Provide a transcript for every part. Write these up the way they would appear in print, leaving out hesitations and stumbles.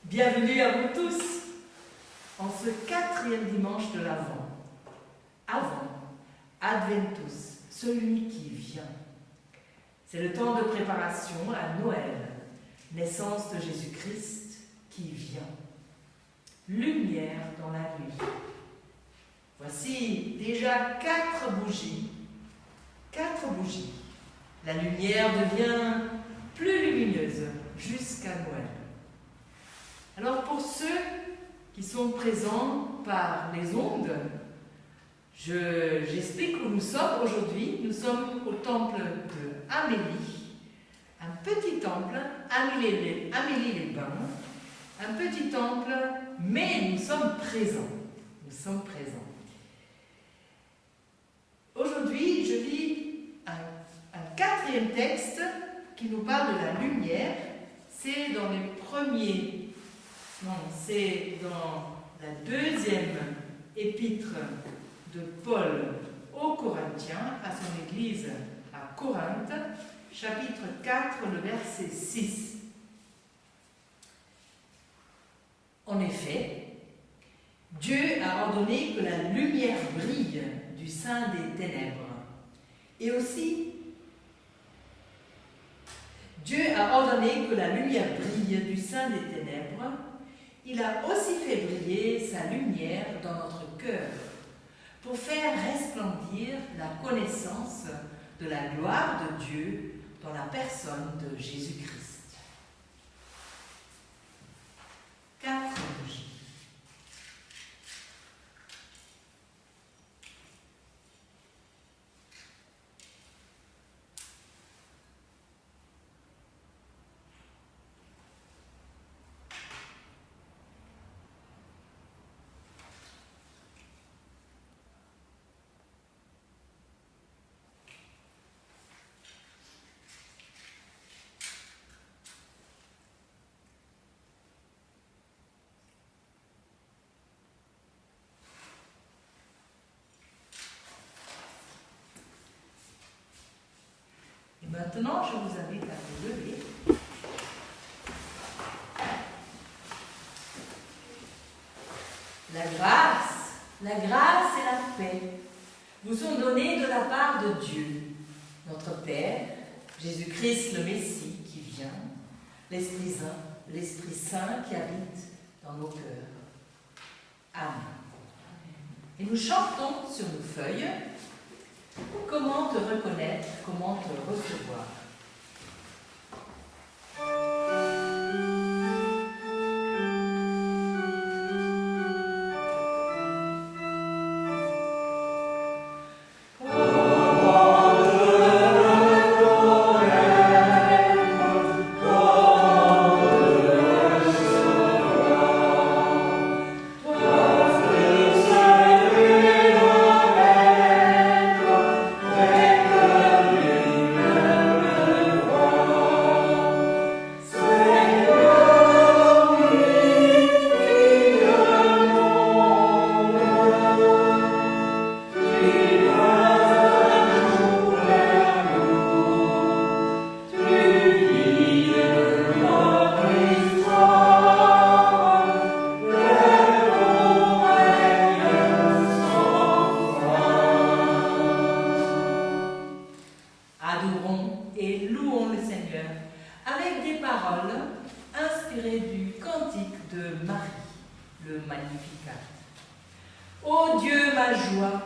Bienvenue à vous tous en ce 4e dimanche de l'Avent. Avant, Adventus, celui qui vient. C'est le temps de préparation à Noël, naissance de Jésus-Christ qui vient. Lumière dans la nuit. Voici déjà 4 bougies. 4 bougies. La lumière devient plus lumineuse jusqu'à Noël. Alors pour ceux qui sont présents par les ondes, j'explique où nous sommes aujourd'hui. Nous sommes au temple de Amélie, un petit temple, Amélie-les-Bains, un petit temple, mais nous sommes présents. Nous sommes présents. Aujourd'hui, je lis un 4e texte qui nous parle de la lumière. C'est dans les premiers... Non, c'est dans la 2e épître de Paul aux Corinthiens, à son église à Corinthe, chapitre 4, le verset 6. En effet, Dieu a ordonné que la lumière brille du sein des ténèbres. Et aussi, Dieu a ordonné que la lumière brille du sein des ténèbres. Il a aussi fait briller sa lumière dans notre cœur pour faire resplendir la connaissance de la gloire de Dieu dans la personne de Jésus-Christ. 4 bougies. Maintenant, je vous invite à vous lever. La grâce et la paix vous sont données de la part de Dieu, notre Père, Jésus-Christ le Messie qui vient, l'Esprit Saint qui habite dans nos cœurs. Amen. Et nous chantons sur nos feuilles. Comment te reconnaître, comment te recevoir? Adorons et louons le Seigneur avec des paroles inspirées du cantique de Marie, le Magnificat. Ô Dieu, ma joie,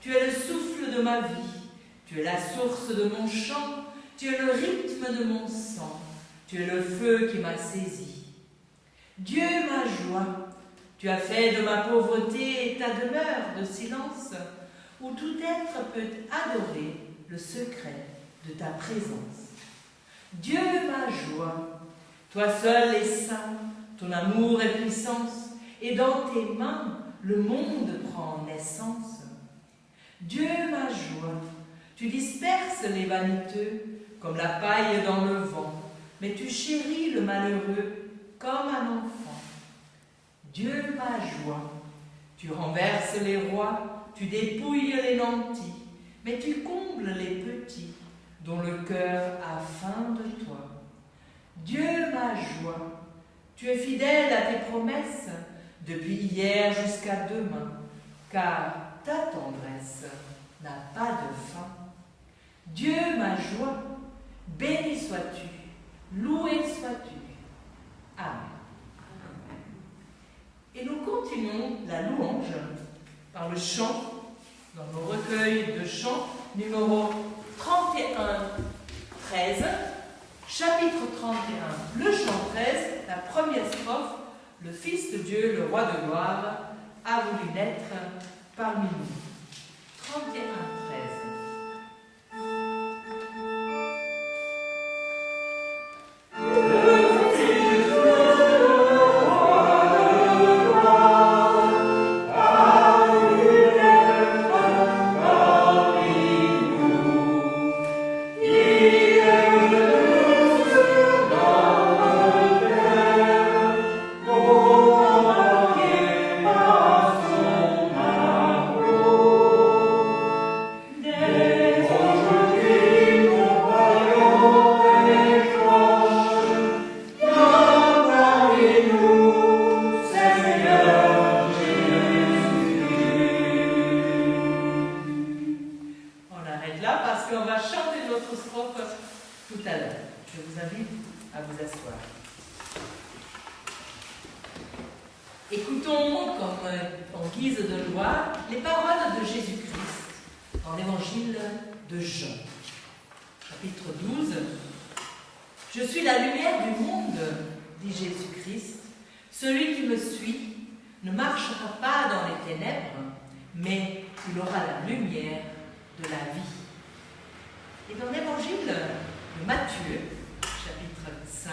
tu es le souffle de ma vie, tu es la source de mon chant, tu es le rythme de mon sang, tu es le feu qui m'a saisi. Dieu, ma joie, tu as fait de ma pauvreté ta demeure de silence, où tout être peut adorer le secret de ta présence. Dieu, ma joie, toi seul es saint, ton amour est puissance, et dans tes mains le monde prend naissance. Dieu, ma joie, tu disperses les vaniteux comme la paille dans le vent, mais tu chéris le malheureux comme un enfant. Dieu, ma joie, tu renverses les rois, tu dépouilles les nantis, mais tu combles les petits, dont le cœur a faim de toi. Dieu, ma joie, tu Tu es fidèle à tes promesses depuis hier jusqu'à demain, car ta tendresse n'a pas de fin. Dieu, ma joie, béni sois-tu, loué sois-tu. Amen. Et nous continuons la louange par le chant, dans nos recueils de chants, numéro 31-13, chapitre 31, le chant 13, la première strophe, le Fils de Dieu, le Roi de gloire, a voulu naître parmi nous. 31-13. Écoutons, comme en guise de loi, les paroles de Jésus-Christ dans l'évangile de Jean, chapitre 12. « Je suis la lumière du monde, dit Jésus-Christ. Celui qui me suit ne marchera pas dans les ténèbres, mais il aura la lumière de la vie. » Et dans l'évangile de Matthieu, chapitre 5,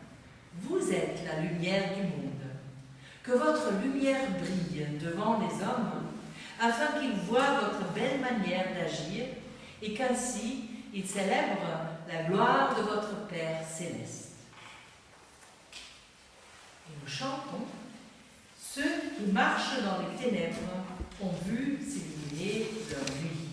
« Vous êtes la lumière du monde. Que votre lumière brille devant les hommes, afin qu'ils voient votre belle manière d'agir et qu'ainsi ils célèbrent la gloire de votre Père céleste. » Et nous chantons « Ceux qui marchent dans les ténèbres ont vu s'illuminer leur nuit. »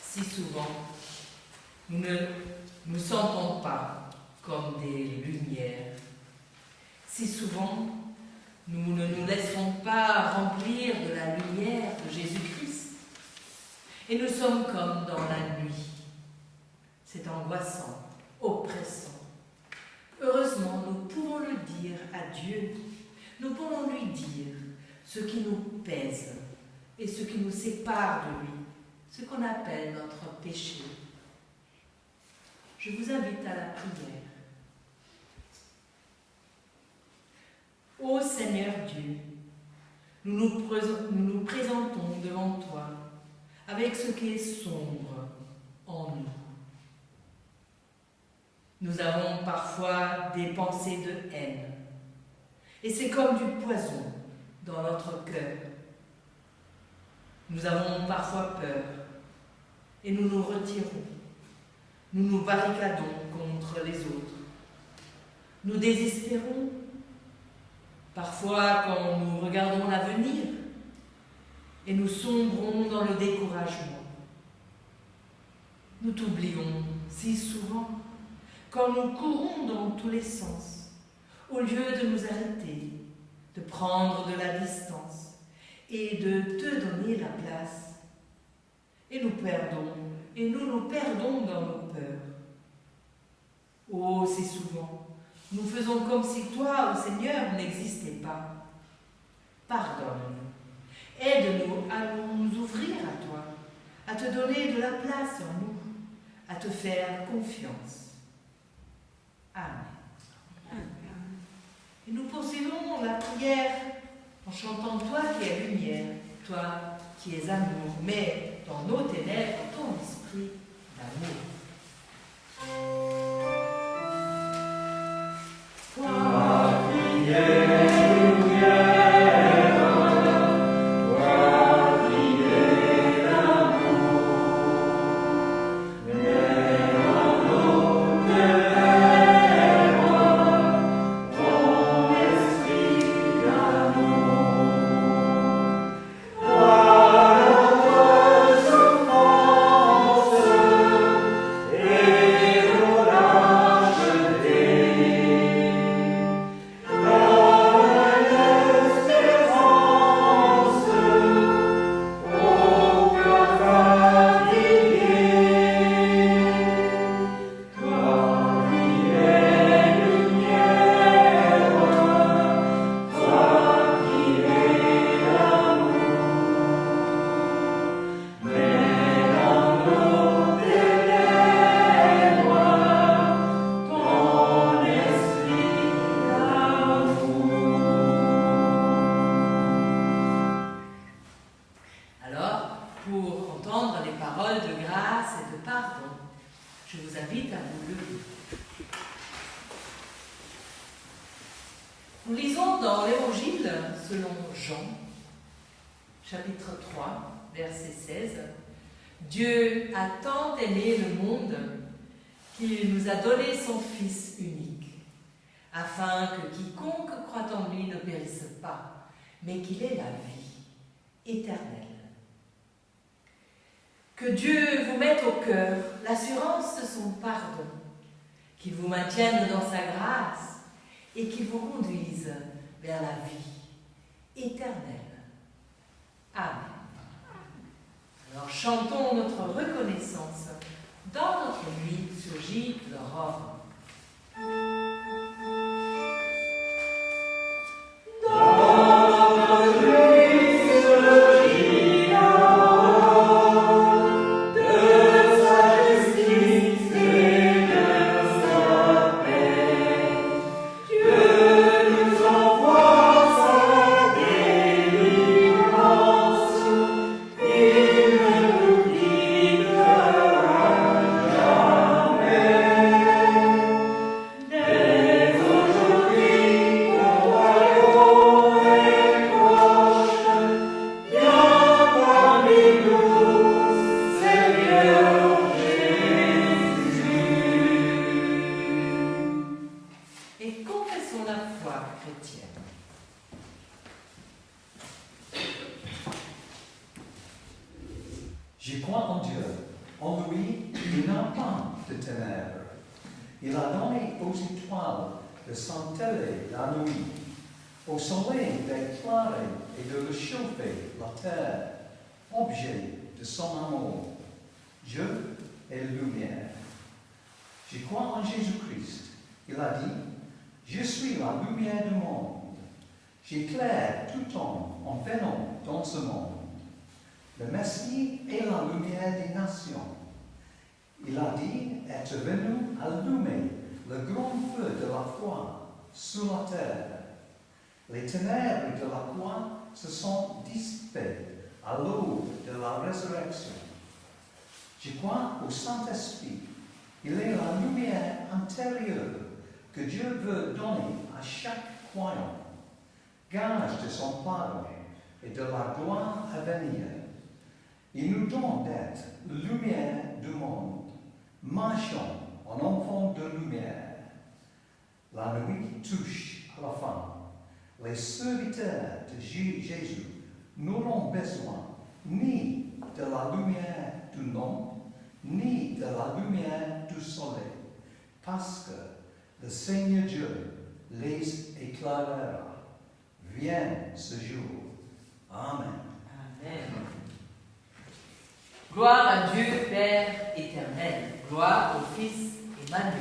Si souvent, nous ne nous sentons pas comme des lumières. Si souvent, nous ne nous laissons pas remplir de la lumière de Jésus-Christ. Et nous sommes comme dans la nuit. C'est angoissant, oppressant. Heureusement, nous pouvons le dire à Dieu. Nous pouvons lui dire ce qui nous pèse et ce qui nous sépare de lui. Ce qu'on appelle notre péché. Je vous invite à la prière. Ô Seigneur Dieu, nous nous présentons devant toi avec ce qui est sombre en nous. Nous avons parfois des pensées de haine, et c'est comme du poison dans notre cœur. Nous avons parfois peur, et nous nous retirons. Nous nous barricadons contre les autres. Nous désespérons. Parfois, quand nous regardons l'avenir, et nous sombrons dans le découragement. Nous t'oublions si souvent, quand nous courons dans tous les sens, au lieu de nous arrêter, de prendre de la distance et de te donner la place. Et nous nous perdons dans nos peurs. Oh, si souvent, nous faisons comme si toi, ô Seigneur, n'existais pas. Pardonne-nous. Aide-nous à nous ouvrir à toi, à te donner de la place en nous, à te faire confiance. Amen. la prière en chantant toi qui es lumière, toi qui es amour, mais dans nos ténèbres, ton esprit d'amour. Toi qui es lumière. Nous lisons dans l'Évangile selon Jean, chapitre 3, verset 16, « Dieu a tant aimé le monde qu'il nous a donné son Fils unique, afin que quiconque croit en lui ne périsse pas, mais qu'il ait la vie éternelle. » Que Dieu vous mette au cœur l'assurance de son pardon, qu'il vous maintienne dans sa grâce et qu'il vous conduise vers la vie éternelle. Amen. Alors chantons notre reconnaissance dans notre nuit surgit l'aurore. J'y crois en Dieu. En lui, il n'a pas de ténèbres. Il a donné aux étoiles de s'enterrer la nuit, au soleil d'éclairer et de réchauffer la terre, objet de son amour. Dieu est lumière. J'y crois en Jésus-Christ. Il a dit, « Je suis la lumière du monde. J'éclaire tout homme en venant dans ce monde. » Le Messie est la lumière des nations. Il a dit être venu allumer le grand feu de la foi sur la terre. Les ténèbres de la croix se sont dissipées à l'aube de la résurrection. Je crois au Saint-Esprit. Il est la lumière intérieure que Dieu veut donner à chaque croyant, gage de son pardon et de la gloire à venir. Il nous donne d'être lumière du monde, marchant en enfant de lumière. La nuit touche à la fin. Les serviteurs de Jésus n'auront besoin ni de la lumière du monde, ni de la lumière du soleil, parce que le Seigneur Dieu les éclairera. Viens ce jour. Amen. Amen. Gloire à Dieu, Père éternel. Gloire au Fils Emmanuel.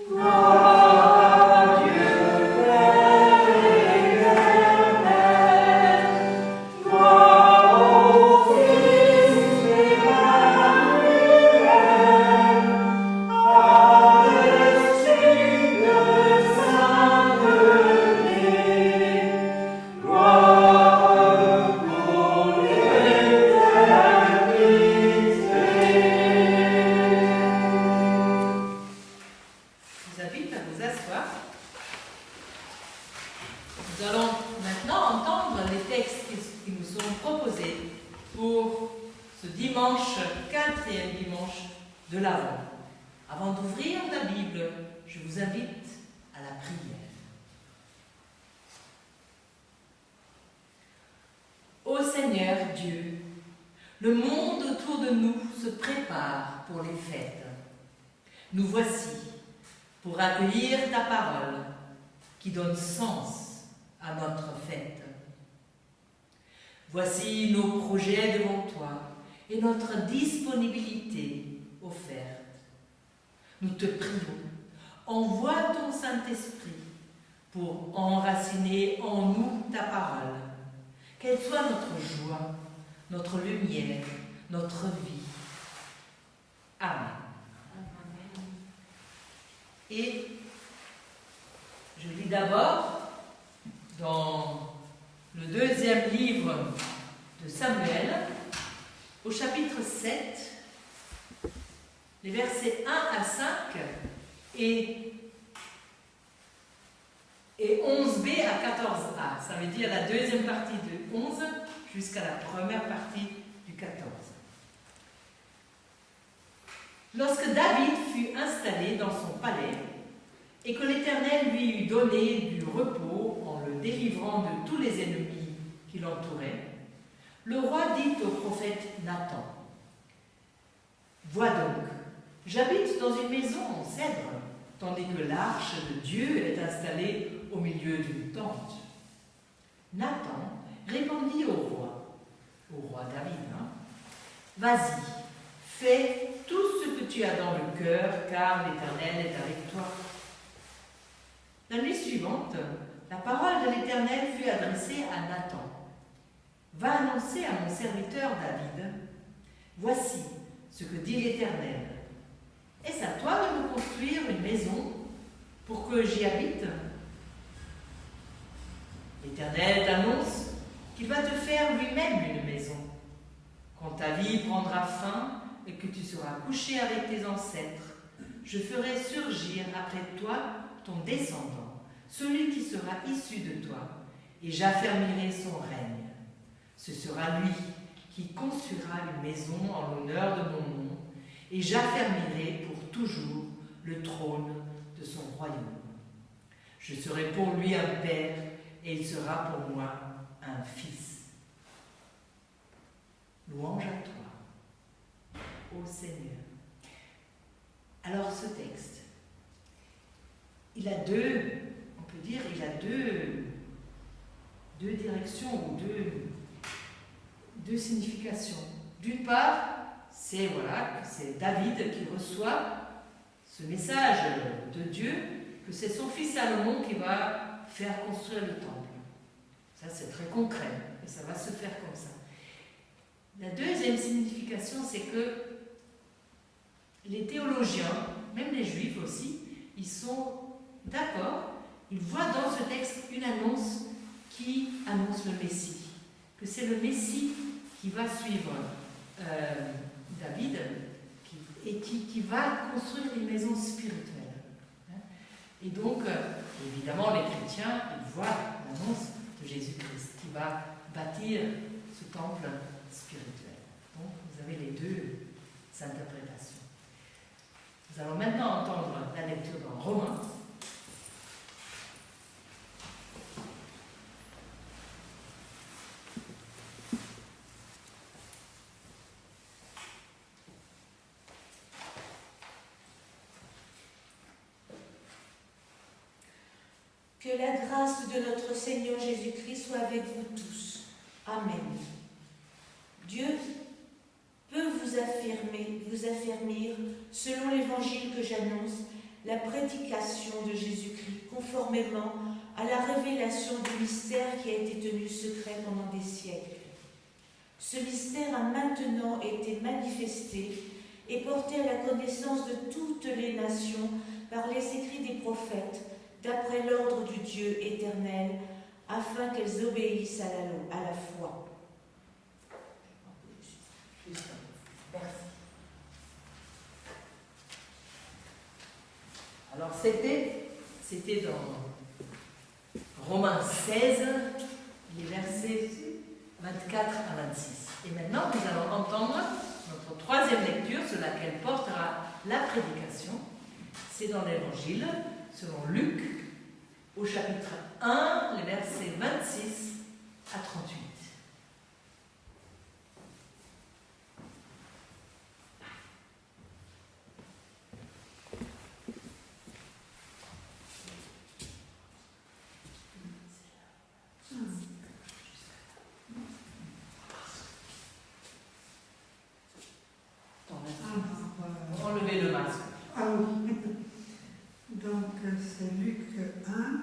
Gloire au Fils Emmanuel. quatrième dimanche de l'Avent. Avant d'ouvrir la Bible, je vous invite à la prière. Ô Seigneur Dieu, le monde autour de nous se prépare pour les fêtes. Nous voici pour accueillir ta parole qui donne sens à notre fête. Voici nos projets devant toi et notre disponibilité offerte. Nous te prions, envoie ton Saint-Esprit pour enraciner en nous ta parole. Qu'elle soit notre joie, notre lumière, notre vie. Amen. Et je lis d'abord dans le deuxième livre de Samuel, au chapitre 7, les versets 1 à 5 et 11b à 14a. Ça veut dire la deuxième partie de 11 jusqu'à la première partie du 14. Lorsque David fut installé dans son palais et que l'Éternel lui eut donné du repos en le délivrant de tous les ennemis qui l'entouraient, le roi dit au prophète Nathan: « Vois donc, j'habite dans une maison en cèdre, tandis que l'arche de Dieu est installée au milieu d'une tente. » Nathan répondit au roi David, « Vas-y, fais tout ce que tu as dans le cœur, car l'Éternel est avec toi. » La nuit suivante, la parole de l'Éternel fut adressée à Nathan. « Va annoncer à mon serviteur David, voici ce que dit l'Éternel. Est-ce à toi de me construire une maison pour que j'y habite ? L'Éternel t'annonce qu'il va te faire lui-même une maison. Quand ta vie prendra fin et que tu seras couché avec tes ancêtres, je ferai surgir après toi ton descendant, celui qui sera issu de toi, et j'affermirai son règne. Ce sera lui qui construira une maison en l'honneur de mon nom, et j'affermirai pour toujours le trône de son royaume. Je serai pour lui un père, et il sera pour moi un fils. Louange à toi, ô Seigneur. Alors ce texte, il a deux directions ou deux significations. D'une part, c'est que c'est David qui reçoit ce message de Dieu, que c'est son fils Salomon qui va faire construire le temple. Ça, c'est très concret, et ça va se faire comme ça. La deuxième signification, c'est que les théologiens, même les juifs aussi, ils sont d'accord, ils voient dans ce texte une annonce qui annonce le Messie, que c'est le Messie qui va suivre David et qui va construire une maison spirituelle. Et donc, évidemment, les chrétiens, ils voient l'annonce de Jésus-Christ qui va bâtir ce temple spirituel. Donc, vous avez les deux interprétations. Nous allons maintenant entendre la lecture dans Romains. Que la grâce de notre Seigneur Jésus-Christ soit avec vous tous. Amen. Dieu peut vous affermir, selon l'évangile que j'annonce, la prédication de Jésus-Christ, conformément à la révélation du mystère qui a été tenu secret pendant des siècles. Ce mystère a maintenant été manifesté et porté à la connaissance de toutes les nations par les écrits des prophètes, d'après l'ordre du Dieu éternel, afin qu'elles obéissent à la foi. Merci. Alors c'était dans Romains 16, les versets 24 à 26. Et maintenant nous allons entendre notre troisième lecture sur laquelle portera la prédication, c'est dans l'Évangile, selon Luc, au chapitre 1, les versets 26 à 38. Enlevez le masque. Ah oui. Donc c'est Luc 1,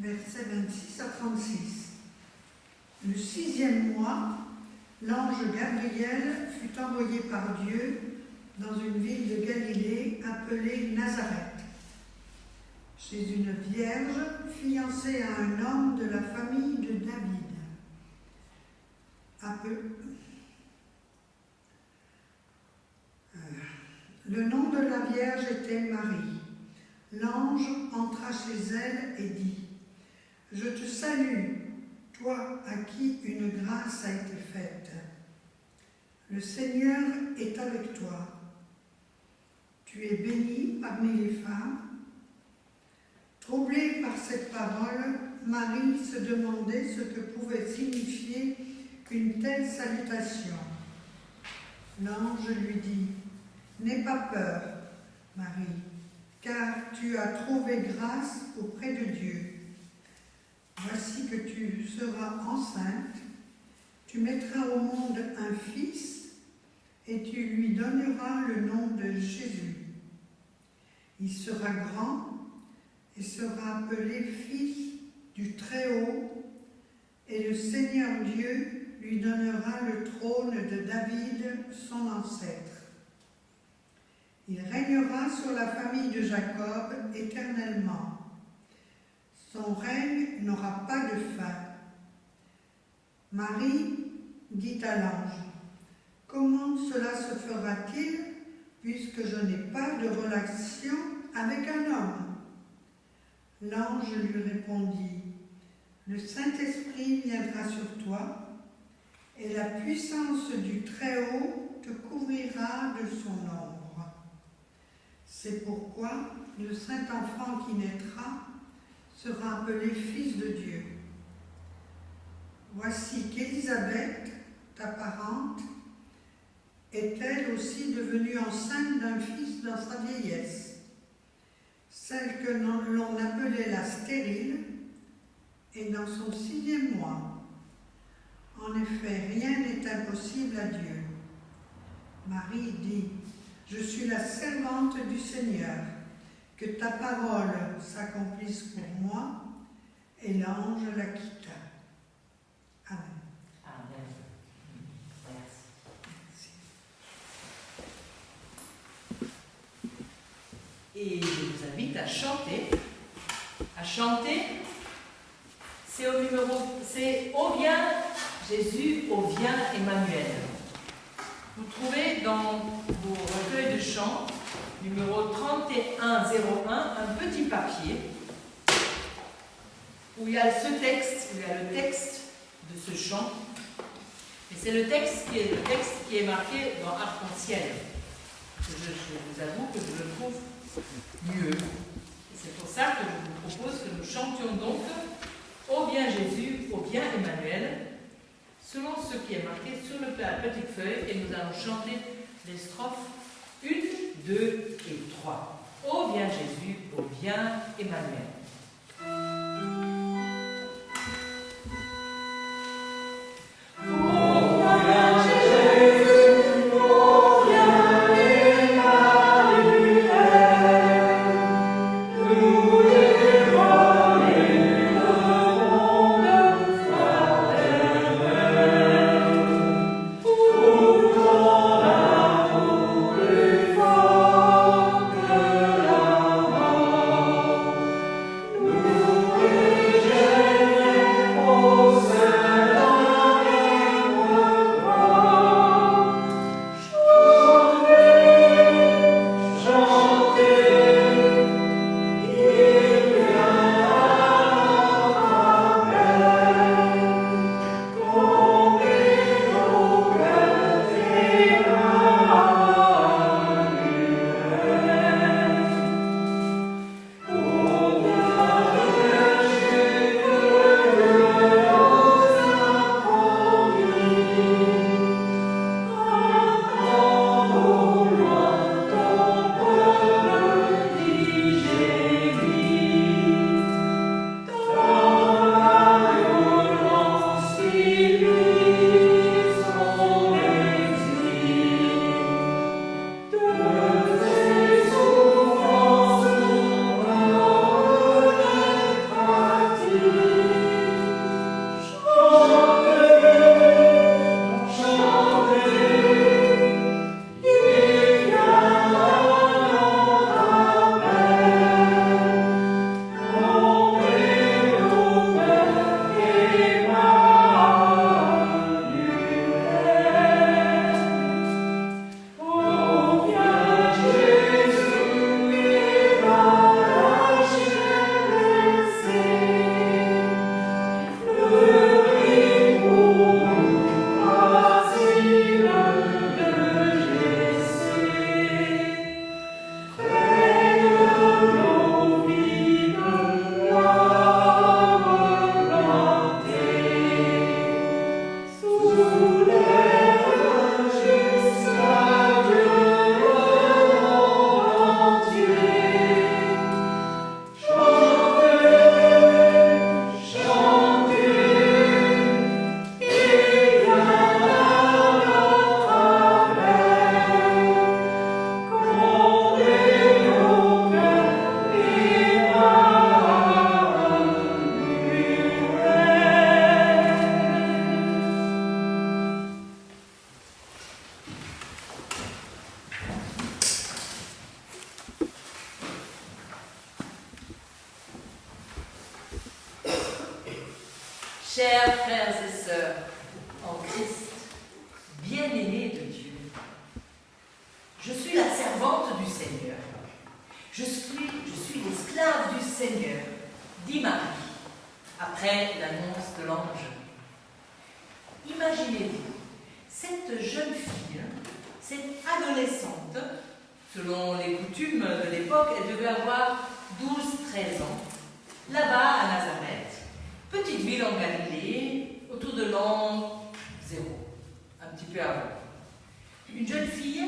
versets 26 à 36. Le 6e mois, l'ange Gabriel fut envoyé par Dieu dans une ville de Galilée appelée Nazareth, chez une vierge fiancée à un homme de la famille de David. Le nom de la vierge était Marie. L'ange entra chez elle et dit : « Je te salue, toi à qui une grâce a été faite. Le Seigneur est avec toi. Tu es bénie parmi les femmes. » Troublée par cette parole, Marie se demandait ce que pouvait signifier une telle salutation. L'ange lui dit : « N'aie pas peur, Marie, car tu as trouvé grâce auprès de Dieu. Voici que tu seras enceinte, tu mettras au monde un fils et tu lui donneras le nom de Jésus. Il sera grand et sera appelé Fils du Très-Haut, et le Seigneur Dieu lui donnera le trône de David, son ancêtre. Il régnera sur la famille de Jacob éternellement. Son règne n'aura pas de fin. » Marie dit à l'ange : « Comment cela se fera-t-il, puisque je n'ai pas de relation avec un homme ?» L'ange lui répondit : « Le Saint-Esprit viendra sur toi, et la puissance du Très-Haut te couvrira de son ombre. C'est pourquoi le Saint-Enfant qui naîtra sera appelé Fils de Dieu. Voici qu'Élisabeth, ta parente, est elle aussi devenue enceinte d'un fils dans sa vieillesse. Celle que l'on appelait la stérile est dans son 6e mois. En effet, rien n'est impossible à Dieu. » Marie dit : « Je suis la servante du Seigneur, que ta parole s'accomplisse pour moi. » Et l'ange la quitta. Amen. Amen. Merci. Et je vous invite à chanter. C'est Ô viens Jésus, ô viens Emmanuel. Vous trouvez dans vos recueils de chants, numéro 3101, un petit papier où il y a le texte de ce chant. Et c'est le texte qui est marqué dans arc-en-ciel. Je vous avoue que je le trouve mieux. Et c'est pour ça que je vous propose que nous chantions donc Ô bien Jésus, ô bien Emmanuel, selon ce qui est marqué sur la petite feuille, et nous allons chanter les strophes 1, 2 et 3. Ô bien Jésus, ô bien Emmanuel. Chers frères et sœurs en Christ, bien-aimés de Dieu, je suis la servante du Seigneur. Je suis l'esclave du Seigneur, dit Marie, après l'annonce de l'ange. Imaginez-vous, cette jeune fille, cette adolescente, selon les coutumes de l'époque, elle devait avoir 12-13 ans, là-bas à Nazareth, petite ville en Galilée, autour de l'an 0, un petit peu avant. Une jeune fille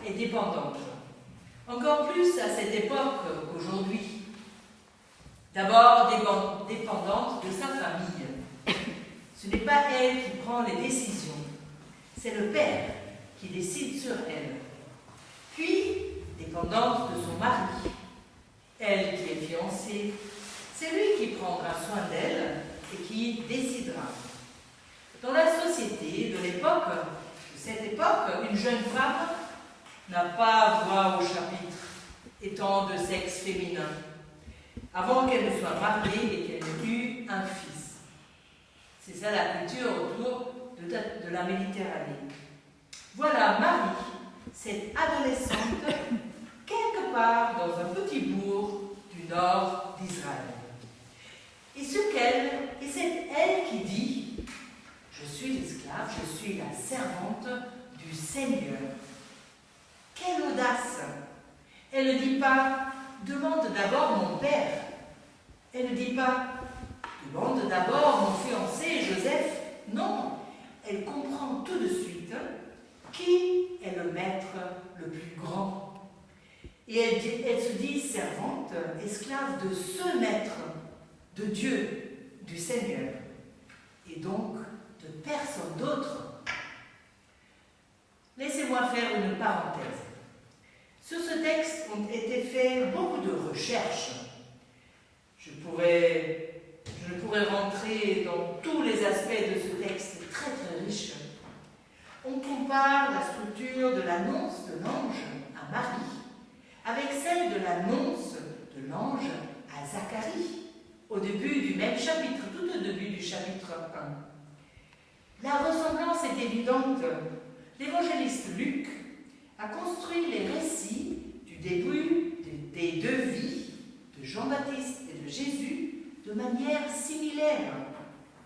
est dépendante, encore plus à cette époque qu'aujourd'hui. D'abord dépendante de sa famille. Ce n'est pas elle qui prend les décisions, c'est le père qui décide sur elle. Puis, dépendante de son mari, elle qui est fiancée, c'est lui qui prendra soin d'elle et qui décidera. Dans la société de l'époque, de cette époque, une jeune femme n'a pas voix au chapitre, étant de sexe féminin, avant qu'elle ne soit mariée et qu'elle n'ait eu un fils. C'est ça la culture autour de la Méditerranée. Voilà Marie, cette adolescente, quelque part dans un petit bourg du nord d'Israël. Et c'est elle qui dit « Je suis l'esclave, je suis la servante du Seigneur ». Quelle audace! Elle ne dit pas « Demande d'abord mon père ». Elle ne dit pas « Demande d'abord mon fiancé Joseph ». Non, elle comprend tout de suite qui est le maître le plus grand. Et elle se dit servante, esclave de ce maître, de Dieu, du Seigneur, et donc de personne d'autre. Laissez-moi faire une parenthèse. Sur ce texte ont été faites beaucoup de recherches. Je ne pourrais rentrer dans tous les aspects de ce texte très très riche. On compare la structure de l'annonce de l'ange à Marie avec celle de l'annonce de l'ange à Zacharie, au début du même chapitre, tout au début du chapitre 1. La ressemblance est évidente. L'évangéliste Luc a construit les récits du début des deux vies de Jean-Baptiste et de Jésus de manière similaire,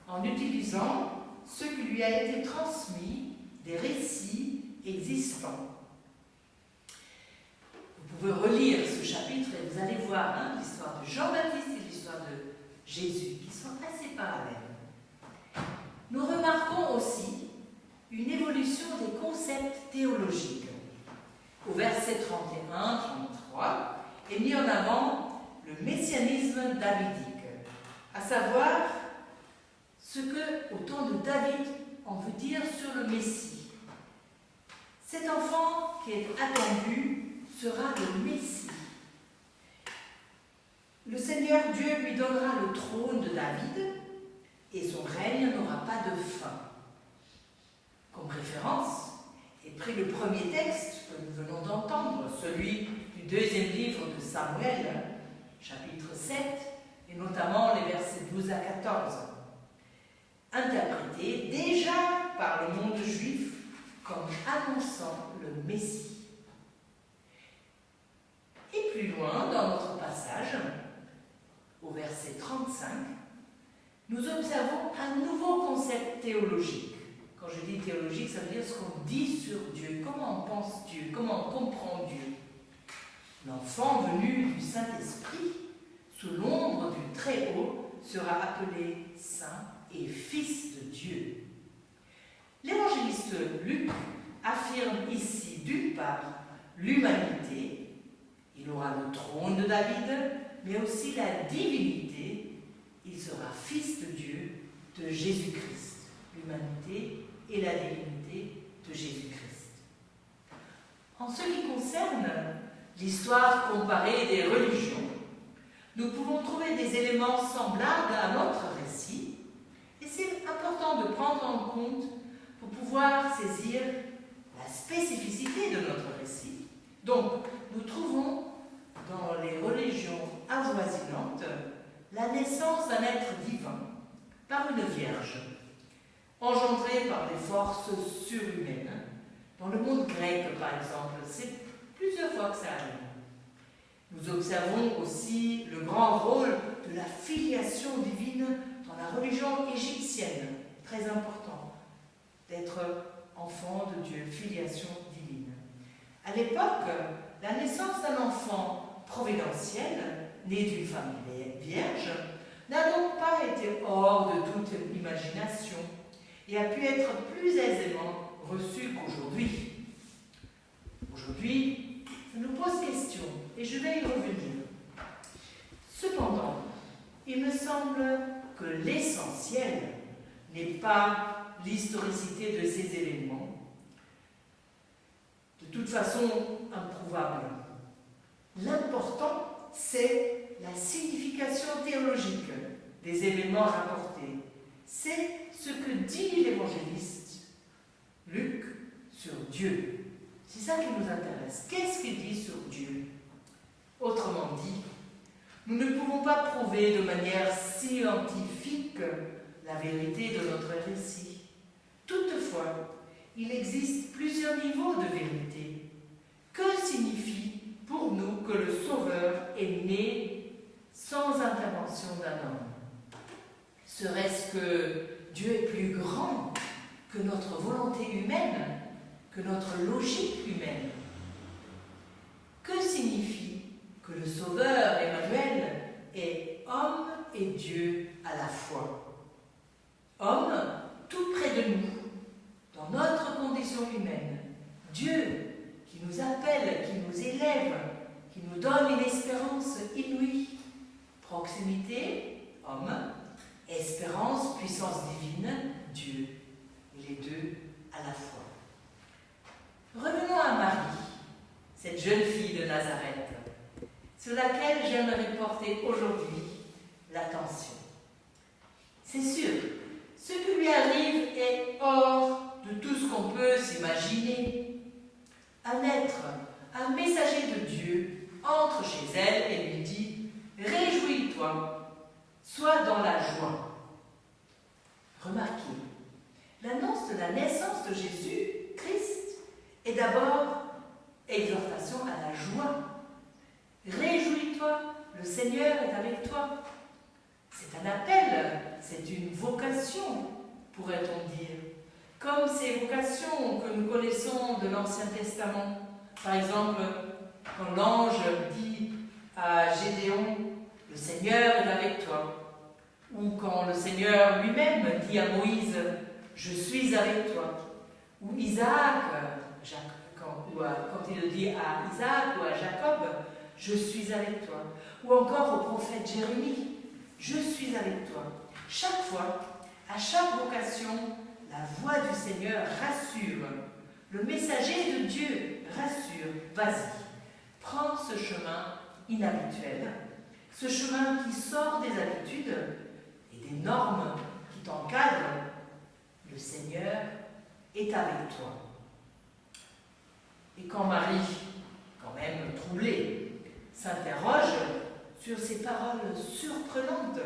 en utilisant ce qui lui a été transmis des récits existants. Vous pouvez relire ce chapitre et vous allez voir l'histoire de Jean-Baptiste et l'histoire de Jésus, qui sont assez parallèles. Nous remarquons aussi une évolution des concepts théologiques. Au verset 31-33 est mis en avant le messianisme davidique, à savoir ce que, au temps de David, on veut dire sur le Messie. Cet enfant qui est attendu sera le Messie. Le Seigneur Dieu lui donnera le trône de David et son règne n'aura pas de fin. Comme référence est pris le premier texte que nous venons d'entendre, celui du deuxième livre de Samuel, chapitre 7, et notamment les versets 12 à 14, interprétés déjà par le monde juif comme annonçant le Messie. Et plus loin, dans notre passage, au verset 35, nous observons un nouveau concept théologique. Quand je dis théologique, ça veut dire ce qu'on dit sur Dieu, comment on pense Dieu, comment on comprend Dieu. L'enfant venu du Saint-Esprit, sous l'ombre du Très-Haut, sera appelé Saint et Fils de Dieu. L'évangéliste Luc affirme ici, d'une part, l'humanité. Il aura le trône de David, mais aussi la divinité. Il sera Fils de Dieu, de Jésus-Christ. L'humanité et la divinité de Jésus-Christ. En ce qui concerne l'histoire comparée des religions, nous pouvons trouver des éléments semblables à notre récit, et c'est important de prendre en compte pour pouvoir saisir la spécificité de notre récit. Donc, nous trouvons dans les religions avoisinantes la naissance d'un être divin, par une vierge, engendrée par des forces surhumaines. Dans le monde grec, par exemple, c'est plusieurs fois que ça arrive. Nous observons aussi le grand rôle de la filiation divine dans la religion égyptienne, très important, d'être enfant de Dieu, filiation divine. À l'époque, la naissance d'un enfant providentiel, né d'une femme vierge, n'a donc pas été hors de toute imagination et a pu être plus aisément reçu qu'aujourd'hui. Aujourd'hui, ça nous pose question et je vais y revenir. Cependant, il me semble que l'essentiel n'est pas l'historicité de ces événements, de toute façon improuvable. L'important, c'est la signification théologique des événements rapportés. C'est ce que dit l'évangéliste Luc sur Dieu. C'est ça qui nous intéresse. Qu'est-ce qu'il dit sur Dieu? Autrement dit, nous ne pouvons pas prouver de manière scientifique la vérité de notre récit. Toutefois, il existe plusieurs niveaux de vérité. Que signifie pour nous que le Sauveur est né sans intervention d'un homme? Serait-ce que Dieu est plus grand que notre volonté humaine, que notre logique humaine? Que signifie que le Sauveur, Emmanuel, est homme et Dieu à la fois? Homme, tout près de nous, dans notre condition humaine. Dieu, qui nous appelle, qui nous élève, qui nous donne une espérance inouïe. Proximité, homme, espérance, puissance divine, Dieu. Et les deux à la fois. Revenons à Marie, cette jeune fille de Nazareth, sur laquelle j'aimerais porter aujourd'hui l'attention. C'est sûr, ce qui lui arrive est hors de tout ce qu'on peut s'imaginer. Un être, un messager de Dieu, entre chez elle et lui dit « Réjouis-toi, sois dans la joie ». Remarquez, l'annonce de la naissance de Jésus, Christ, est d'abord exhortation à la joie. Réjouis-toi, le Seigneur est avec toi. C'est un appel, c'est une vocation, pourrait-on dire. Comme ces vocations que nous connaissons de l'Ancien Testament. Par exemple, quand l'ange dit à Gédéon, le Seigneur est avec toi. Ou quand le Seigneur lui-même dit à Moïse, je suis avec toi. Ou Isaac, quand il le dit à Isaac ou à Jacob, je suis avec toi. Ou encore au prophète Jérémie, je suis avec toi. Chaque fois, à chaque vocation, la voix du Seigneur rassure. Le messager de Dieu rassure. Vas-y, prends ce chemin inhabituel, ce chemin qui sort des habitudes et des normes qui t'encadrent. Le Seigneur est avec toi. Et quand Marie, quand même troublée, s'interroge sur ces paroles surprenantes,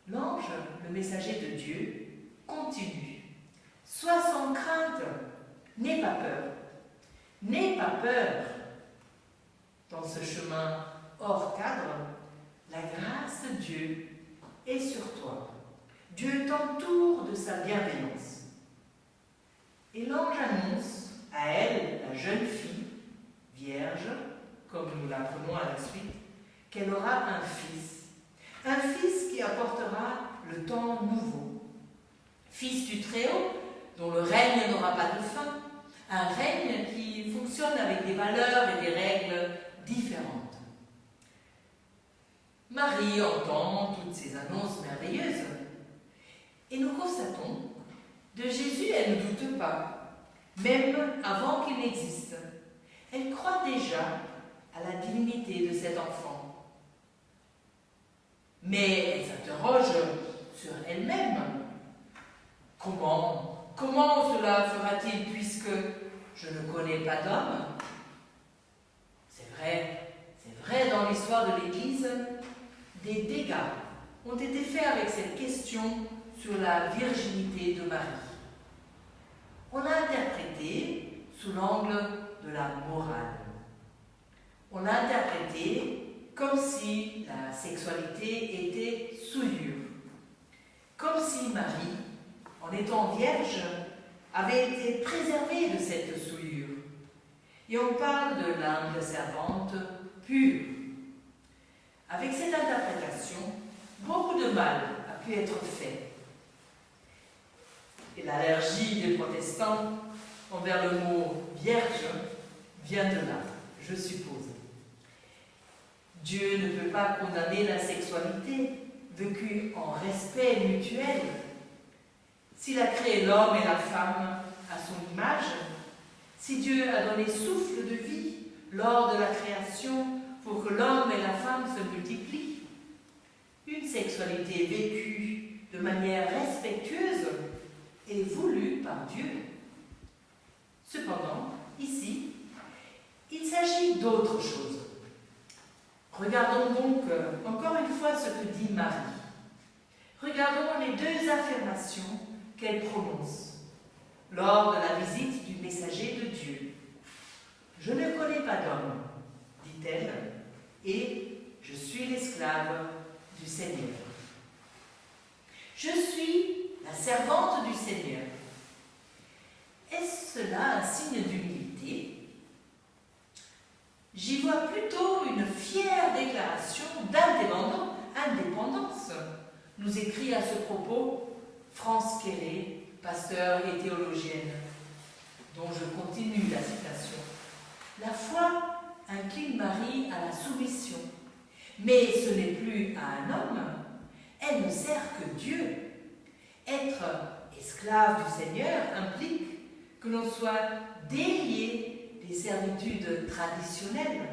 l'ange, le messager de Dieu, continue. Sois sans crainte, n'aie pas peur. N'aie pas peur. Dans ce chemin hors cadre, la grâce de Dieu est sur toi. Dieu t'entoure de sa bienveillance. Et l'ange annonce à elle, la jeune fille, vierge, comme nous l'apprenons à la suite, qu'elle aura un fils qui apportera le temps nouveau. Fils du Très-Haut, dont le règne n'aura pas de fin, un règne qui fonctionne avec des valeurs et des règles différentes. Marie entend toutes ces annonces merveilleuses et nous constatons, de Jésus elle ne doute pas, même avant qu'il n'existe. Elle croit déjà à la divinité de cet enfant. Mais elle s'interroge sur elle-même. Comment cela fera-t-il puisque je ne connais pas d'homme? C'est vrai, dans l'histoire de l'Église, des dégâts ont été faits avec cette question sur la virginité de Marie. On l'a interprété sous l'angle de la morale. On l'a interprété comme si la sexualité était souillure, comme si Marie, en étant vierge, avait été préservée de cette souillure. Et on parle de l'âme servante pure. Avec cette interprétation, beaucoup de mal a pu être fait. Et l'allergie des protestants envers le mot vierge vient de là, je suppose. Dieu ne peut pas condamner la sexualité vécue en respect mutuel. S'il a créé l'homme et la femme à son image, si Dieu a donné souffle de vie lors de la création pour que l'homme et la femme se multiplient, une sexualité vécue de manière respectueuse est voulue par Dieu. Cependant, ici, il s'agit d'autre chose. Regardons donc encore une fois ce que dit Marie. Regardons les deux affirmations qu'elle prononce lors de la visite du messager de Dieu. « Je ne connais pas d'homme, dit-elle, et je suis l'esclave du Seigneur. » Je suis la servante du Seigneur. Est-ce cela un signe d'humilité? J'y vois plutôt une fière déclaration d'indépendance, nous écrit à ce propos France Quéré, pasteur et théologienne, dont je continue la citation. La foi incline Marie à la soumission, mais ce n'est plus à un homme, elle ne sert que Dieu. Être esclave du Seigneur implique que l'on soit délié des servitudes traditionnelles.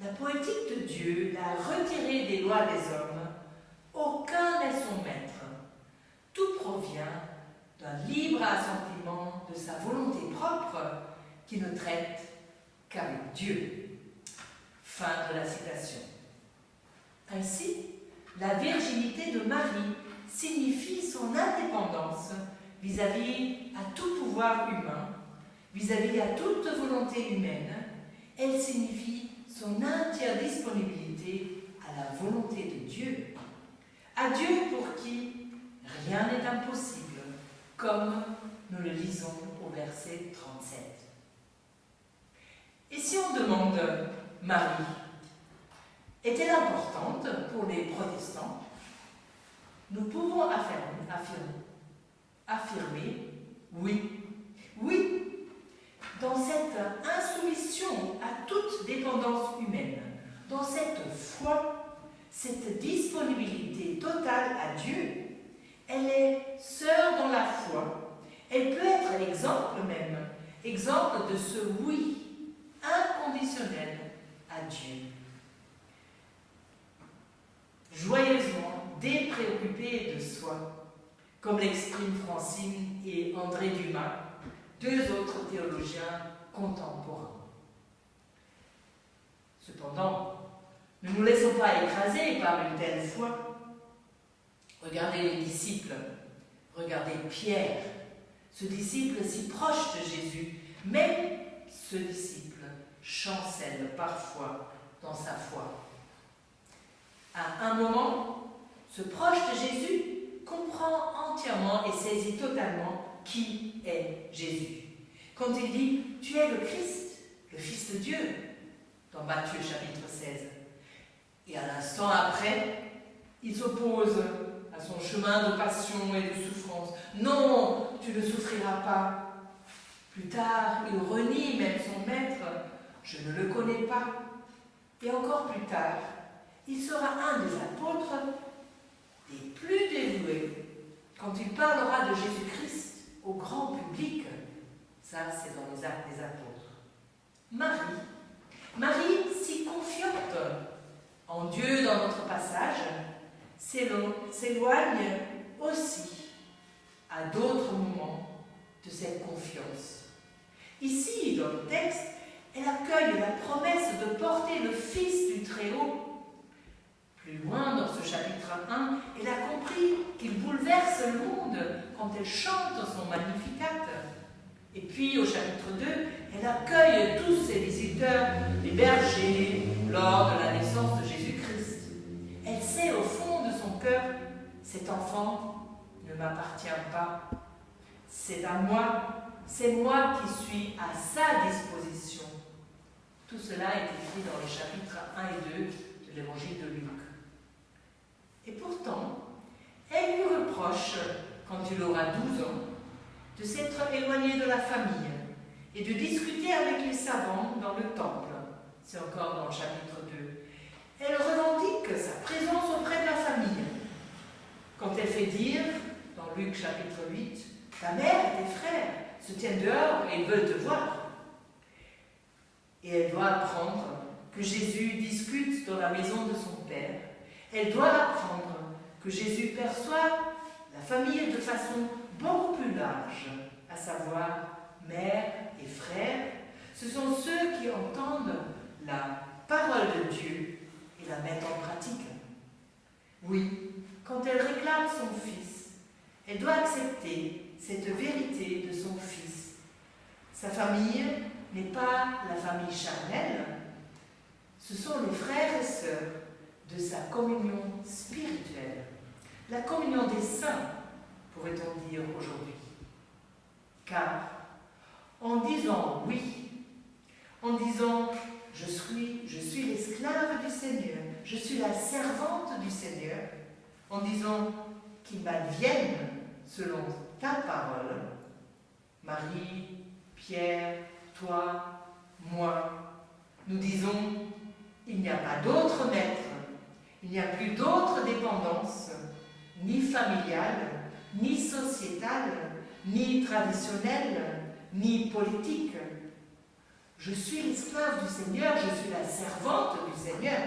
La poétique de Dieu l'a retiré des lois des hommes. Aucun n'est son maître. Tout provient d'un libre assentiment de sa volonté propre qui ne traite qu'avec Dieu. Fin de la citation. Ainsi, la virginité de Marie signifie son indépendance vis-à-vis à tout pouvoir humain, vis-à-vis à toute volonté humaine. Elle signifie son entière disponibilité à la volonté de Dieu. À Dieu pour qui rien n'est impossible, comme nous le lisons au verset 37. Et si on demande Marie, est-elle importante pour les protestants? Nous pouvons affirmer oui. Oui, dans cette insoumission à toute dépendance humaine, dans cette foi, cette disponibilité totale à Dieu, elle est sœur dans la foi. Elle peut être l'exemple même, exemple de ce oui inconditionnel à Dieu. Joyeusement dépréoccupée de soi, comme l'expriment Francine et André Dumas, deux autres théologiens contemporains. Cependant, ne nous laissons pas écraser par une telle foi. Regardez les disciples, regardez Pierre, ce disciple si proche de Jésus, même ce disciple chancelle parfois dans sa foi. À un moment, ce proche de Jésus comprend entièrement et saisit totalement qui est Jésus. Quand il dit « Tu es le Christ, le Fils de Dieu », dans Matthieu chapitre 16. Et à l'instant après, il s'oppose à son chemin de passion et de souffrance. « Non, tu ne souffriras pas. » Plus tard, il renie même son maître. « Je ne le connais pas. » Et encore plus tard, il sera un des apôtres les plus dévoués quand il parlera de Jésus-Christ au grand public. Ça, c'est dans les Actes des Apôtres. Marie, si confiante en Dieu dans notre passage, s'éloigne aussi à d'autres moments de cette confiance. Ici, dans le texte, elle accueille la promesse de porter le Fils du Très-Haut. Plus loin, dans ce chapitre 1, elle a compris qu'il bouleverse le monde quand elle chante son Magnificat. Et puis, au chapitre 2, elle accueille tous ses visiteurs, les bergers, lors de la naissance de Jésus-Christ. Elle sait au fond de son cœur, cet enfant ne m'appartient pas. C'est à moi, c'est moi qui suis à sa disposition. Tout cela est écrit dans les chapitres 1 et 2 de l'Évangile de Luc. Et pourtant, elle lui reproche, quand il aura 12 ans, de s'être éloigné de la famille et de discuter avec les savants dans le temple. C'est encore dans le chapitre 2. Elle revendique sa présence auprès de la famille. Quand elle fait dire, dans Luc chapitre 8, « Ta mère et tes frères se tiennent dehors et ils veulent te voir. » Et elle doit apprendre que Jésus discute dans la maison de son Père. Elle doit apprendre que Jésus perçoit la famille de façon beaucoup plus large, à savoir mère et frère. Ce sont ceux qui entendent la parole de Dieu et la mettent en pratique. Oui, quand elle réclame son fils, elle doit accepter cette vérité de son fils. Sa famille n'est pas la famille charnelle, ce sont les frères et sœurs de sa communion spirituelle, la communion des saints, pourrait-on dire aujourd'hui. Car en disant oui, en disant je suis l'esclave du Seigneur, je suis la servante du Seigneur, en disant qu'il m'advienne selon ta parole, Marie, Pierre, toi, moi, nous disons il n'y a pas d'autre maître, il n'y a plus d'autre dépendance, ni familiale, ni sociétale, ni traditionnelle, ni politique. Je suis l'esclave du Seigneur, je suis la servante du Seigneur,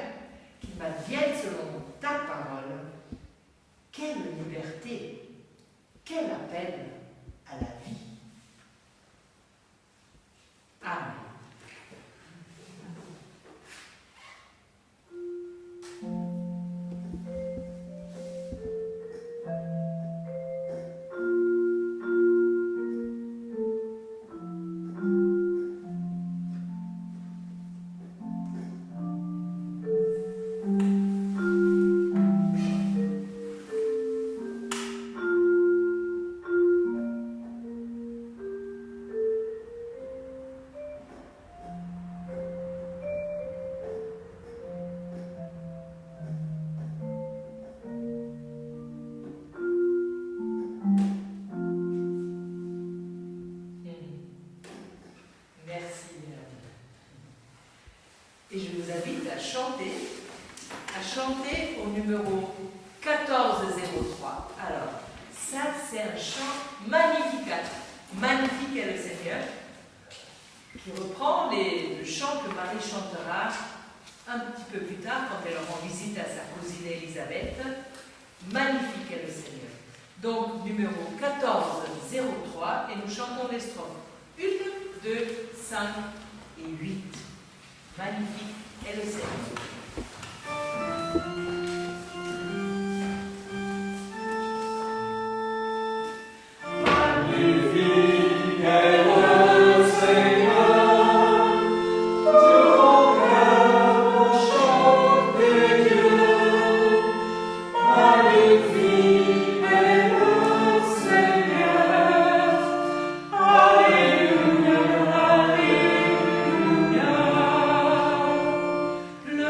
qu'il m'advienne selon ta parole. Quelle liberté, quel appel à la vie. Amen. Et je vous invite à chanter au numéro 1403. Alors, ça c'est un chant Magnificat. Magnifique est le Seigneur, qui reprend le chant que Marie chantera un petit peu plus tard quand elle rend visite à sa cousine Élisabeth. Magnifique est le Seigneur. Donc, numéro 1403, et nous chantons les strophes 1, 2, 5 et 8. Magnifique est le Seigneur. Magnifique est le Seigneur, tout mon cœur chante Dieu. Magnifique est le Seigneur, Alléluia, Alléluia. Le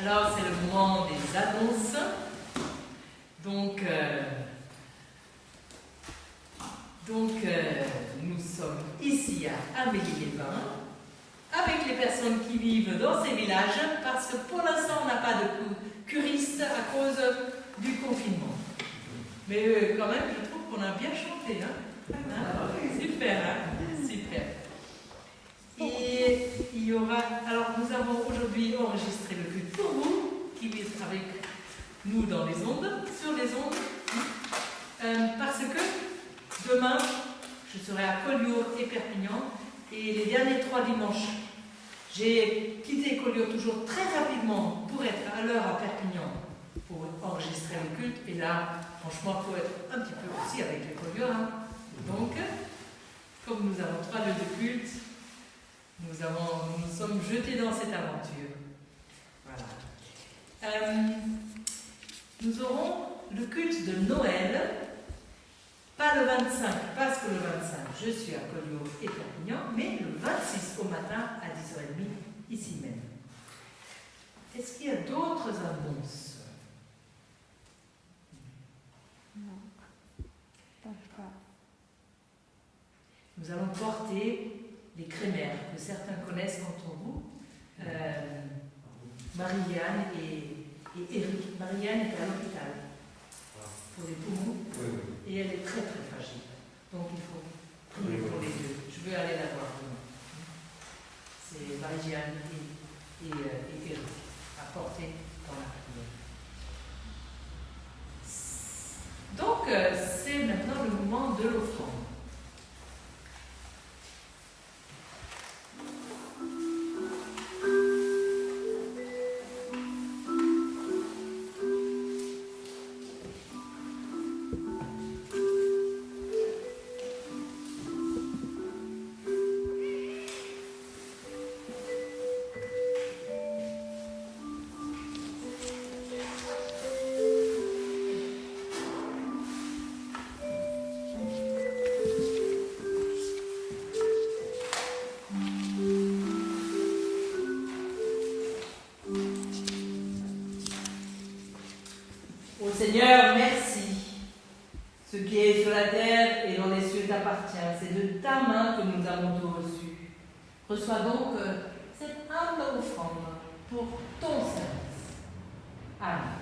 Alors, c'est le moment des annonces. Donc, nous sommes ici à Amélie-les-Bains avec les personnes qui vivent dans ces villages parce que pour l'instant, on n'a pas de curistes à cause du confinement. Mais quand même, je trouve qu'on a bien chanté. Hein? Super, hein? Super. Et il y aura... Alors, nous avons aujourd'hui enregistré le culte pour vous, qui vit avec nous dans les ondes, sur les ondes, parce que demain, je serai à Collioure et Perpignan, et les derniers 3 dimanches, j'ai quitté Collioure toujours très rapidement pour être à l'heure à Perpignan, pour enregistrer le culte, et là, franchement, il faut être un petit peu aussi avec les Collioure. Hein. Donc, comme nous avons 3 lieux de culte, nous sommes jetés dans cette aventure. Voilà. Nous aurons le culte de Noël, pas le 25, parce que le 25, je suis à Collioure et Perpignan, mais le 26 au matin à 10h30, ici même. Est-ce qu'il y a d'autres annonces? Non, je pense pas. Nous allons porter les crémaires que certains connaissent d'entre vous. Marie-Anne et Eric. Marie-Anne est à l'hôpital pour les poumons et elle est très très fragile. Donc il faut prier pour les deux. Je veux aller la voir demain. C'est Marie-Anne et Eric à porter dans la prière. Donc c'est maintenant le moment de l'offrande. Seigneur, merci. Ce qui est sur la terre et dans les cieux t'appartient. C'est de ta main que nous avons tout reçu. Reçois donc cette humble offrande pour ton service. Amen.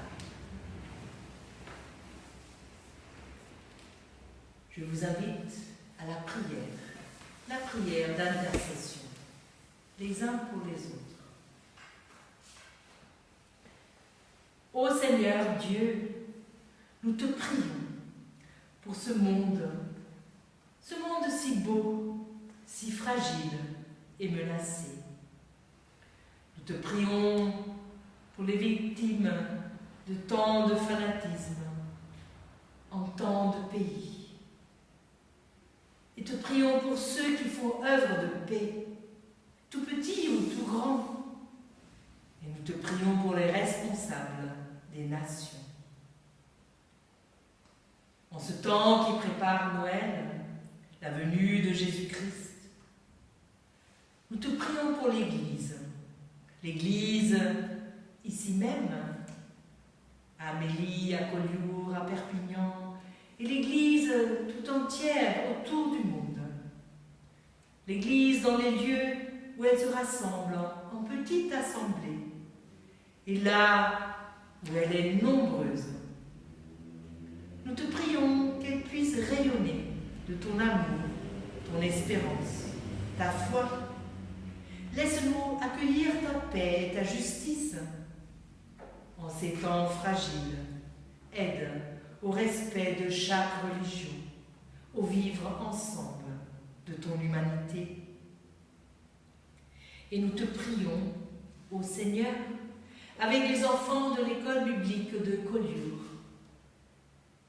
Je vous invite à la prière d'intercession, les uns pour les autres. Ô Seigneur Dieu, nous te prions pour ce monde si beau, si fragile et menacé. Nous te prions pour les victimes de tant de fanatisme en tant de pays. Et te prions pour ceux qui font œuvre de paix, tout petits ou tout grands. Et nous te prions pour les responsables des nations. En ce temps qui prépare Noël, la venue de Jésus-Christ, nous te prions pour l'Église. L'Église ici même, à Amélie, à Collioure, à Perpignan, et l'Église tout entière autour du monde. L'Église dans les lieux où elle se rassemble en petites assemblées, et là où elle est nombreuse. Nous te prions qu'elle puisse rayonner de ton amour, ton espérance, ta foi. Laisse-nous accueillir ta paix et ta justice. En ces temps fragiles, aide au respect de chaque religion, au vivre ensemble de ton humanité. Et nous te prions, ô Seigneur, avec les enfants de l'école biblique de Collioure,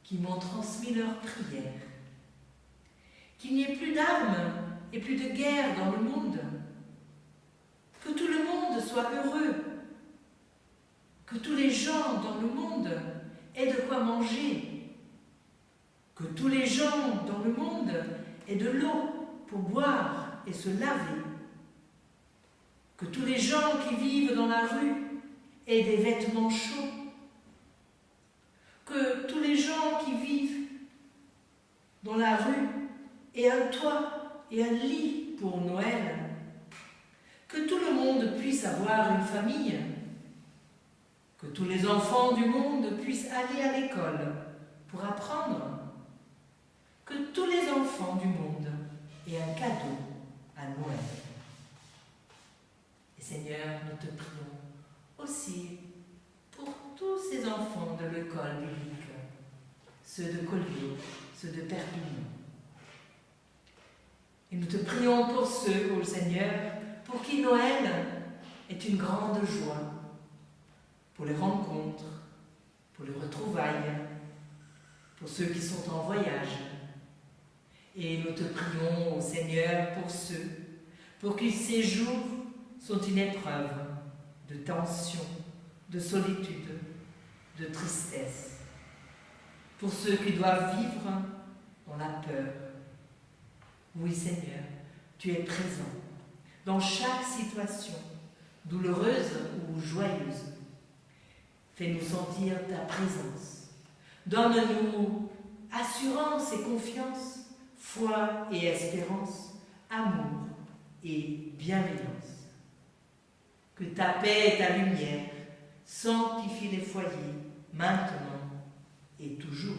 qui m'ont transmis leurs prières, qu'il n'y ait plus d'armes et plus de guerre dans le monde, que tout le monde soit heureux, que tous les gens dans le monde aient de quoi manger, que tous les gens dans le monde aient de l'eau pour boire et se laver, que tous les gens qui vivent dans la rue et des vêtements chauds. Que tous les gens qui vivent dans la rue aient un toit et un lit pour Noël. Que tout le monde puisse avoir une famille. Que tous les enfants du monde puissent aller à l'école pour apprendre. Que tous les enfants du monde aient un cadeau à Noël. Et Seigneur, nous te prions aussi pour tous ces enfants de l'école biblique, ceux de Collioure, ceux de Perpignan. Et nous te prions pour ceux, ô Seigneur, pour qui Noël est une grande joie, pour les rencontres, pour les retrouvailles, pour ceux qui sont en voyage. Et nous te prions, ô Seigneur, pour ceux pour qui ces jours sont une épreuve de tension, de solitude, de tristesse. Pour ceux qui doivent vivre dans la peur. Oui, Seigneur, tu es présent dans chaque situation, douloureuse ou joyeuse. Fais-nous sentir ta présence. Donne-nous assurance et confiance, foi et espérance, amour et bienveillance. Que ta paix et ta lumière sanctifient les foyers, maintenant et toujours.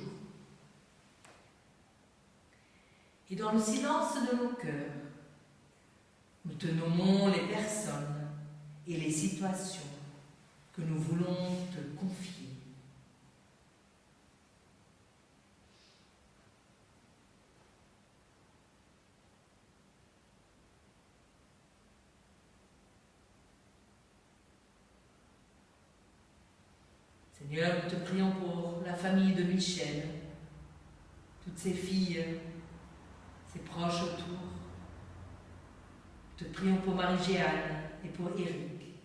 Et dans le silence de nos cœurs, nous te nommons les personnes et les situations que nous voulons te confier. Seigneur, nous te prions pour la famille de Michel, toutes ses filles, ses proches autour. Nous te prions pour Marie-Jeanne et pour Éric.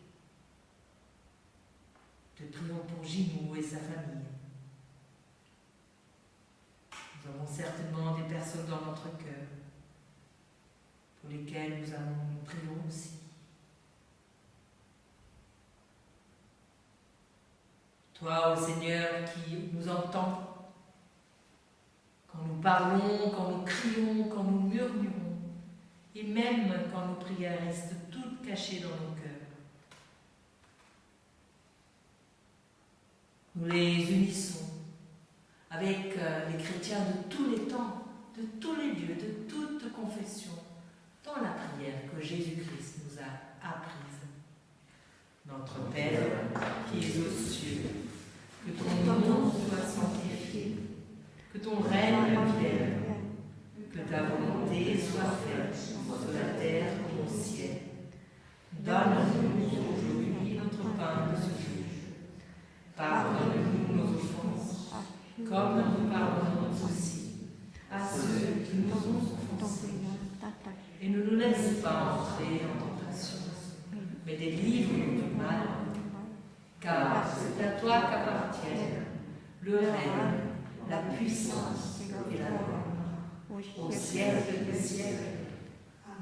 Nous te prions pour Ginou et sa famille. Nous avons certainement des personnes dans notre cœur pour lesquelles nous prions aussi. Toi, ô Seigneur, qui nous entends, quand nous parlons, quand nous crions, quand nous murmurons, et même quand nos prières restent toutes cachées dans nos cœurs. Nous les unissons avec les chrétiens de tous les temps, de tous les lieux, de toute confession, dans la prière que Jésus-Christ nous a apprise. Notre Père, qui es aux cieux, que ton nom soit sanctifié, que ton règne vienne, que ta volonté soit faite sur la terre comme au ciel. Donne-nous aujourd'hui notre pain de ce jour. Pardonne-nous nos offenses, comme nous pardonnons aussi à ceux qui nous ont offensés. Et ne nous laisse pas entrer en tentation, mais délivre-nous du mal. Car c'est à toi qu'appartiennent le règne, la puissance et la gloire, au siècle des siècles.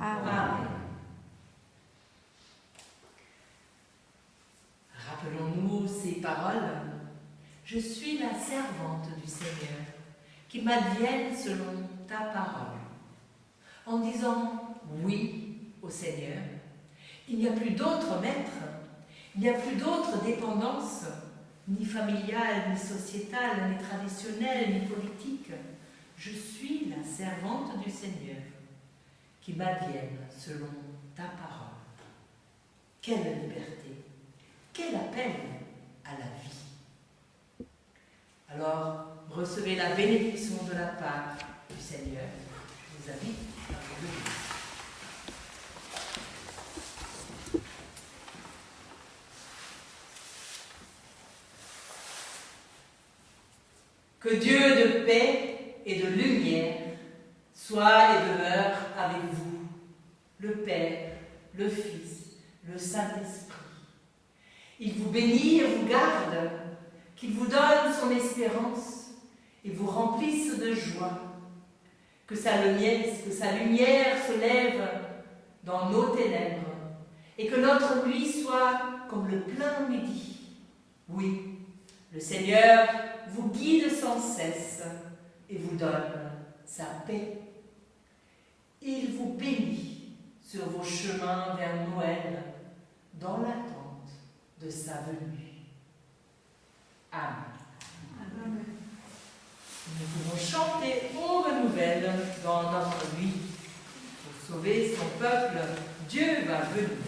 Amen. Rappelons-nous ces paroles. Je suis la servante du Seigneur, qui m'advienne selon ta parole. En disant oui au Seigneur, il n'y a plus d'autre maître. Il n'y a plus d'autre dépendance, ni familiale, ni sociétale, ni traditionnelle, ni politique. Je suis la servante du Seigneur, qui m'advienne selon ta parole. Quelle liberté, quel appel à la vie. Alors, recevez la bénédiction de la part du Seigneur. Je vous invite à vous lever. Que Dieu de paix et de lumière soit et demeure avec vous, le Père, le Fils, le Saint-Esprit. Il vous bénit et vous garde, qu'il vous donne son espérance et vous remplisse de joie. Que sa lumière se lève dans nos ténèbres et que notre nuit soit comme le plein midi, Oui, le Seigneur vous guide sans cesse et vous donne sa paix. Il vous bénit sur vos chemins vers Noël, dans l'attente de sa venue. Amen. Amen. Nous pouvons chanter Aube nouvelle dans notre nuit. Pour sauver son peuple, Dieu va venir.